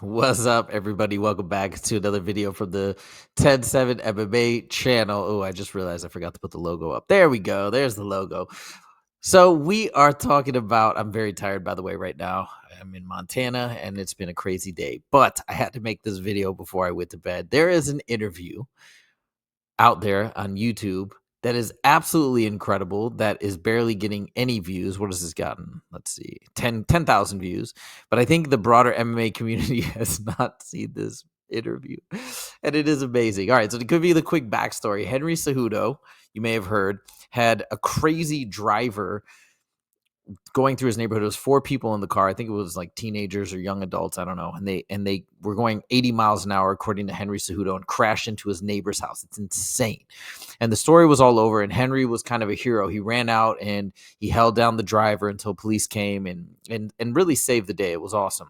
What's up, everybody? Welcome back to another video from the 10-7 MMA channel. Oh, I just realized I forgot to put the logo up. There we go. There's the logo. So we are talking about, I'm very tired, by the way, right now. I'm in Montana, and it's been a crazy day. But I had to make this video before I went to bed. There is an interview out there on YouTube that is absolutely incredible, that is barely getting any views. What has this gotten? Let's see, 10,000 views. But I think the broader MMA community has not seen this interview, and it is amazing. All right, so to give you the quick backstory, Henry Cejudo, you may have heard, had a crazy driver going through his neighborhood. It was 4 people in the car. I think it was like teenagers or young adults. I don't know. And they were going 80 miles an hour, according to Henry Cejudo, and crashed into his neighbor's house. It's insane. And the story was all over. And Henry was kind of a hero. He ran out and he held down the driver until police came and really saved the day. It was awesome.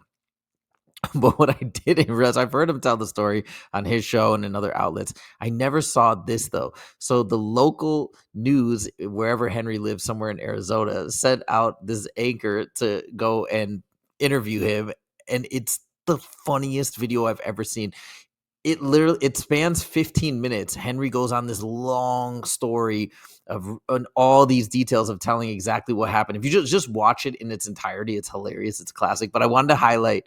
But what I didn't realize, I've heard him tell the story on his show and in other outlets. I never saw this, though. So the local news, wherever Henry lives, somewhere in Arizona, sent out this anchor to go and interview him. And it's the funniest video I've ever seen. It spans 15 minutes. Henry goes on this long story of on all these details of telling exactly what happened. If you just watch it in its entirety, it's hilarious. It's classic. But I wanted to highlight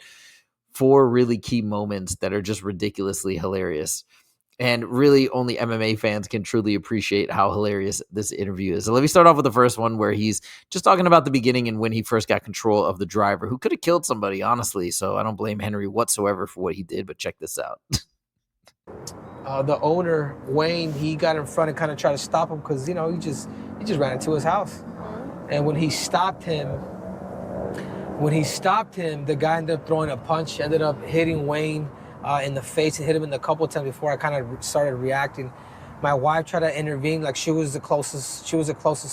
4 really key moments that are just ridiculously hilarious. And really only MMA fans can truly appreciate how hilarious this interview is. So let me start off with the first one, where he's just talking about the beginning and when he first got control of the driver, who could have killed somebody, honestly. So I don't blame Henry whatsoever for what he did, but check this out. The owner, Wayne, he got in front and kind of tried to stop him because, he just ran into his house. And when he stopped him, the guy ended up throwing a punch, ended up hitting Wayne in the face and hit him in a couple of times before I kind of started reacting. My wife tried to intervene, like she was the closest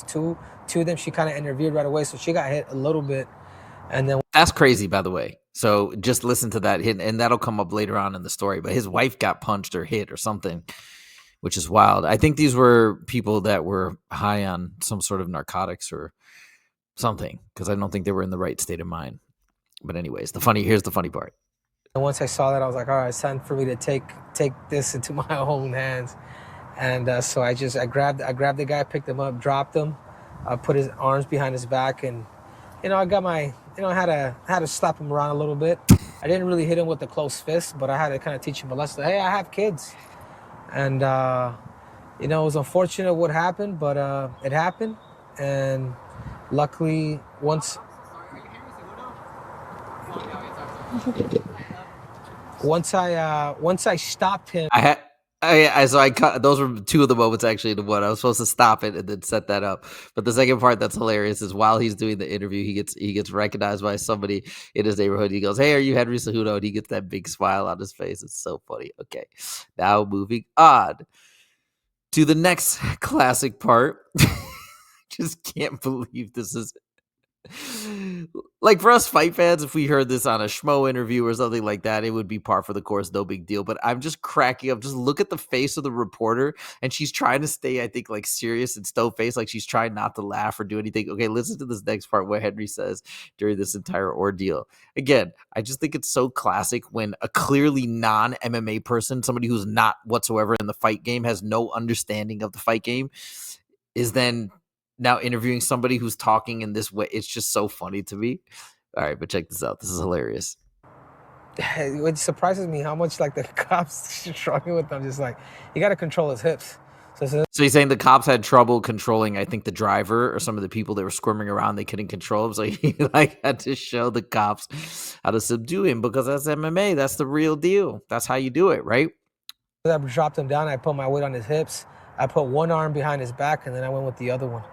to them. She kind of intervened right away, so she got hit a little bit. And then that's crazy, by the way. So just listen to that hit, and that'll come up later on in the story. But his wife got punched or hit or something, which is wild. I think these were people that were high on some sort of narcotics or something, because I don't think they were in the right state of mind. But anyways, here's the funny part. And once I saw that, I was like, all right, it's time for me to take this into my own hands. And so I grabbed the guy, picked him up, dropped him, put his arms behind his back, and I got my, I had to slap him around a little bit. I didn't really hit him with the close fist, but I had to kind of teach him a lesson. Hey, I have kids. And, it was unfortunate what happened, but it happened. And luckily, once I stopped him. I cut. Those were 2 of the moments, actually. The one I was supposed to stop it and then set that up. But the second part that's hilarious is while he's doing the interview, he gets recognized by somebody in his neighborhood. He goes, "Hey, are you Henry Cejudo?" And he gets that big smile on his face. It's so funny. Okay, now moving on to the next classic part. Just can't believe this is. Like, for us fight fans, if we heard this on a Schmo interview or something like that, it would be par for the course, no big deal. But I'm just cracking up. Just look at the face of the reporter, and she's trying to stay, I think, like serious and stone-faced, like she's trying not to laugh or do anything. Okay, listen to this next part, what Henry says during this entire ordeal. Again, I just think it's so classic when a clearly non-MMA person, somebody who's not whatsoever in the fight game, has no understanding of the fight game, is then now interviewing somebody who's talking in this way. It's just so funny to me. All right, but check this out. This is hilarious. It surprises me how much like the cops struggling with them. Just like, you got to control his hips. So he's saying the cops had trouble controlling, I think, the driver or some of the people that were squirming around. They couldn't control him, so he had to show the cops how to subdue him, because that's MMA. That's the real deal. That's how you do it, right? I dropped him down. I put my weight on his hips. I put one arm behind his back, and then I went with the other one.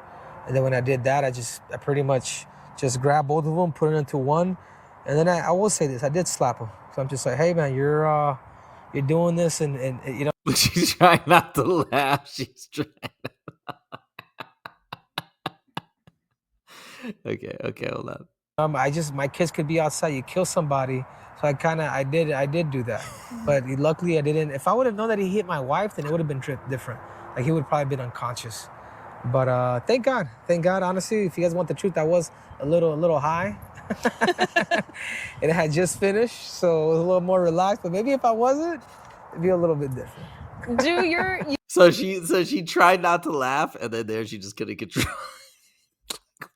And then when I did that, I pretty much just grabbed both of them, put it into one. And then I will say this, I did slap him. So I'm just like, hey man, you're doing this, and She's trying not to laugh. She's trying. Okay, hold on. My kids could be outside. You kill somebody, so I did do that. But luckily I didn't. If I would have known that he hit my wife, then it would have been different. Like, he would probably been unconscious. But thank God. Honestly, if you guys want the truth, I was a little high. And it had just finished, so it was a little more relaxed. But maybe if I wasn't, it'd be a little bit different. So she tried not to laugh, and then there she just couldn't control.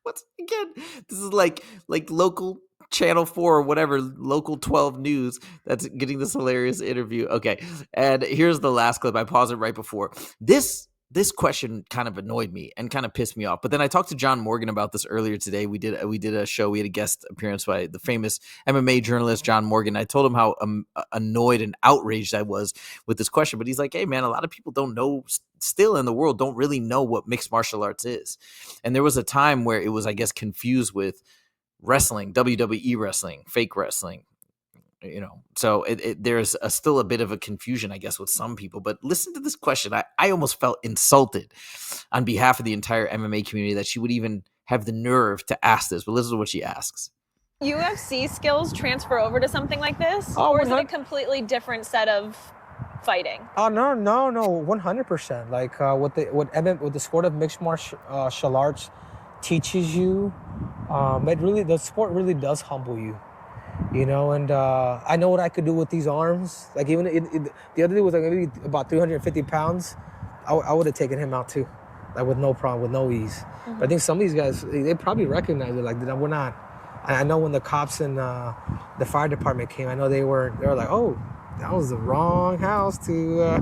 What's again? This is like local channel 4 or whatever, local 12 news that's getting this hilarious interview. Okay, and here's the last clip. I paused it right before this question kind of annoyed me and kind of pissed me off. But then I talked to John Morgan about this earlier today. We did a show. We had a guest appearance by the famous MMA journalist John Morgan. I told him how annoyed and outraged I was with this question. But he's like, "Hey man, a lot of people don't know, still in the world, don't really know what mixed martial arts is." And there was a time where it was, I guess, confused with wrestling, WWE wrestling, fake wrestling, so there's still a bit of a confusion, I guess, with some people. But listen to this question. I almost felt insulted on behalf of the entire MMA community that she would even have the nerve to ask this. But listen to what she asks. UFC skills transfer over to something like this? Oh, or is it a completely different set of fighting? Oh no, 100%. Like what the sport of mixed martial arts teaches you, the sport really does humble you. And I know what I could do with these arms. Like even the other dude was like maybe about 350 pounds. I would have taken him out too, like with no problem, with no ease. But I think some of these guys, they probably recognize it. Like we're not. I know when the cops and the fire department came, I know they were like, oh, that was the wrong house to.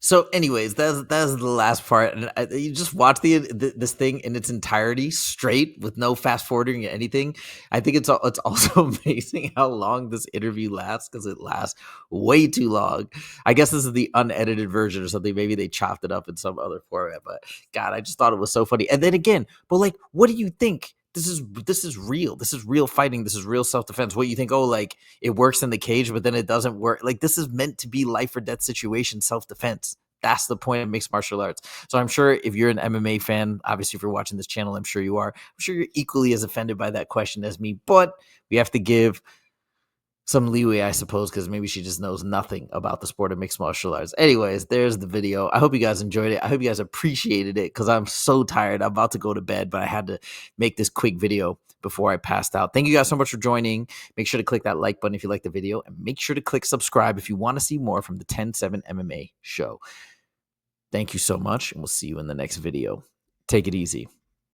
So, anyways, that's the last part, and you just watch this thing in its entirety, straight, with no fast forwarding or anything. I think it's also amazing how long this interview lasts, because it lasts way too long. I guess this is the unedited version or something. Maybe they chopped it up in some other format, but God, I just thought it was so funny. And then again, but like, what do you think? This is real. This is real fighting. This is real self-defense. What you think? Oh, like it works in the cage, but then it doesn't work. Like this is meant to be life or death situation, self-defense. That's the point of mixed martial arts. So I'm sure if you're an MMA fan, obviously if you're watching this channel, I'm sure you are. I'm sure you're equally as offended by that question as me. But we have to give some leeway, I suppose, because maybe she just knows nothing about the sport of mixed martial arts. Anyways, there's the video. I hope you guys enjoyed it. I hope you guys appreciated it, because I'm so tired. I'm about to go to bed, but I had to make this quick video before I passed out. Thank you guys so much for joining. Make sure to click that like button if you like the video, and make sure to click subscribe if you want to see more from the 10-7 MMA show. Thank you so much, and we'll see you in the next video. Take it easy.